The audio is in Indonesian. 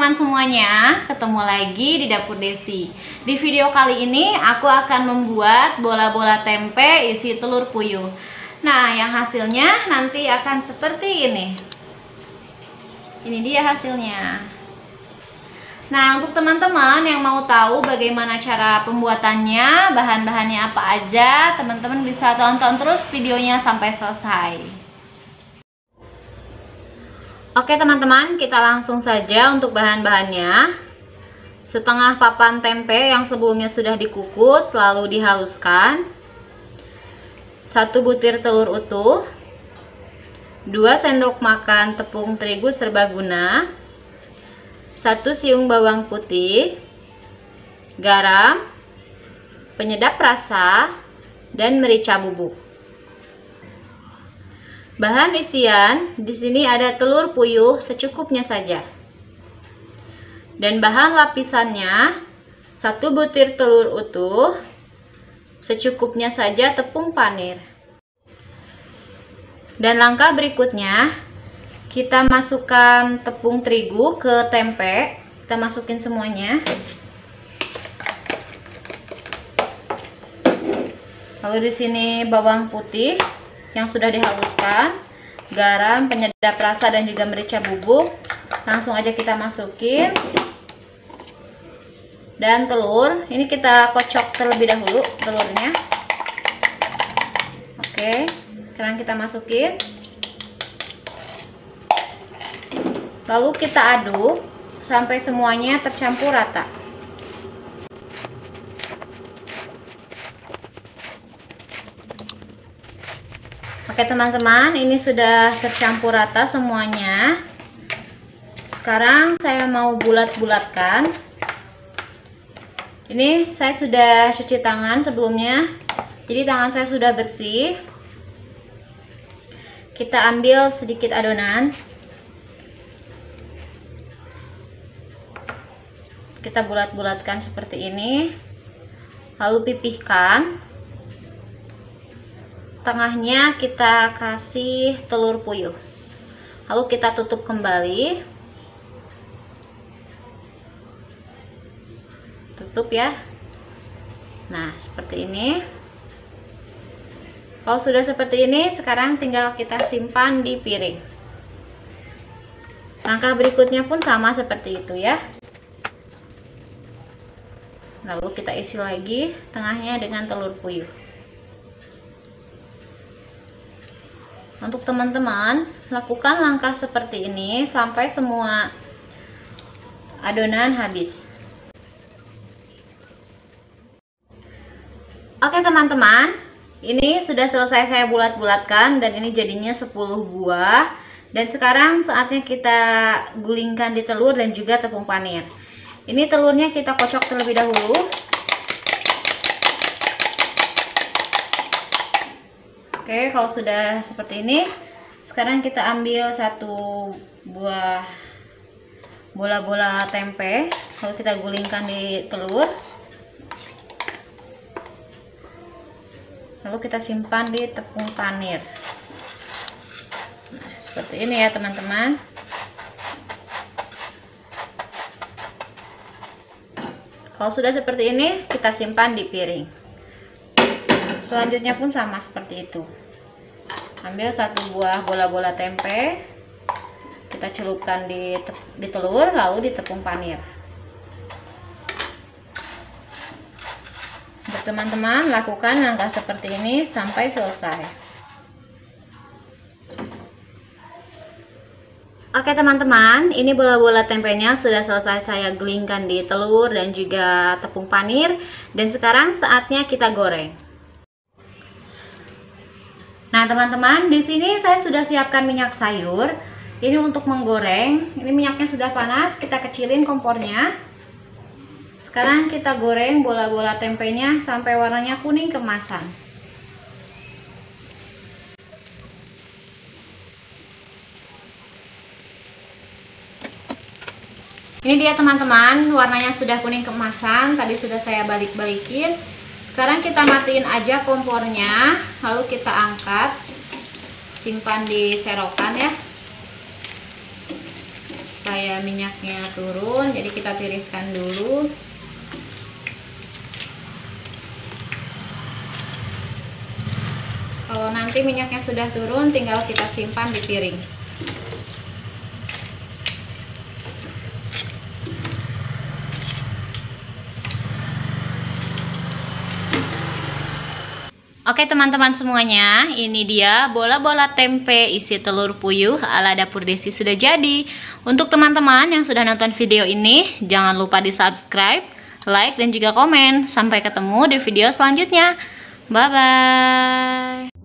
teman-teman semuanya, ketemu lagi di Dapur Desi. Di video kali ini aku akan membuat bola-bola tempe isi telur puyuh. Nah, yang hasilnya nanti akan seperti ini. Ini dia hasilnya. Nah, untuk teman-teman yang mau tahu bagaimana cara pembuatannya, bahan-bahannya apa aja, teman-teman bisa tonton terus videonya sampai selesai. Oke teman-teman, kita langsung saja untuk bahan-bahannya. Setengah papan tempe yang sebelumnya sudah dikukus lalu dihaluskan, 1 butir telur utuh, 2 sendok makan tepung terigu serbaguna, 1 siung bawang putih, garam, penyedap rasa, dan merica bubuk. Bahan isian di sini ada telur puyuh secukupnya saja. Dan bahan lapisannya 1 butir telur utuh, secukupnya saja tepung panir. Dan langkah berikutnya, kita masukkan tepung terigu ke tempe. Kita masukin semuanya. Lalu di sini bawang putih yang sudah dihaluskan, garam, penyedap rasa, dan juga merica bubuk. Langsung aja kita masukin. Dan telur, ini kita kocok terlebih dahulu telurnya. Oke, sekarang kita masukin. Lalu kita aduk sampai semuanya tercampur rata. Oke teman-teman, ini sudah tercampur rata semuanya. Sekarang saya mau bulat-bulatkan. Ini saya sudah cuci tangan sebelumnya, jadi tangan saya sudah bersih. Kita ambil sedikit adonan. Kita bulat-bulatkan seperti ini. Lalu pipihkan. Tengahnya kita kasih telur puyuh. Lalu kita tutup kembali. Tutup ya. Nah, seperti ini. Kalau sudah seperti ini, sekarang tinggal kita simpan di piring. Langkah berikutnya pun sama seperti itu ya. Lalu kita isi lagi tengahnya dengan telur puyuh. Untuk teman-teman, lakukan langkah seperti ini sampai semua adonan habis. Oke teman-teman, ini sudah selesai saya bulat-bulatkan dan ini jadinya 10 buah. Dan sekarang saatnya kita gulingkan di telur dan juga tepung panir. Ini telurnya kita kocok terlebih dahulu. Oke, kalau sudah seperti ini, sekarang kita ambil 1 buah bola-bola tempe, lalu kita gulingkan di telur, lalu kita simpan di tepung panir. Nah, seperti ini ya teman-teman. Kalau sudah seperti ini, kita simpan di piring. Selanjutnya pun sama seperti itu. Ambil 1 buah bola-bola tempe, kita celupkan di telur, lalu di tepung panir. Untuk teman-teman, lakukan langkah seperti ini sampai selesai. Oke teman-teman, ini bola-bola tempenya sudah selesai saya gulingkan di telur dan juga tepung panir. Dan sekarang saatnya kita goreng. Nah teman-teman, di sini saya sudah siapkan minyak sayur. Ini untuk menggoreng. Ini minyaknya sudah panas, kita kecilin kompornya. Sekarang kita goreng bola-bola tempenya sampai warnanya kuning keemasan. Ini dia teman-teman, warnanya sudah kuning keemasan. Tadi sudah saya balik-balikin. Sekarang kita matiin aja kompornya, lalu kita angkat, simpan di serokan ya. supaya minyaknya turun. Jadi kita tiriskan dulu. Kalau nanti minyaknya sudah turun, tinggal kita simpan di piring. Oke teman-teman semuanya, ini dia bola-bola tempe isi telur puyuh ala Dapur Desi sudah jadi. Untuk teman-teman yang sudah nonton video ini, jangan lupa di subscribe, like, dan juga komen. Sampai ketemu di video selanjutnya. Bye-bye.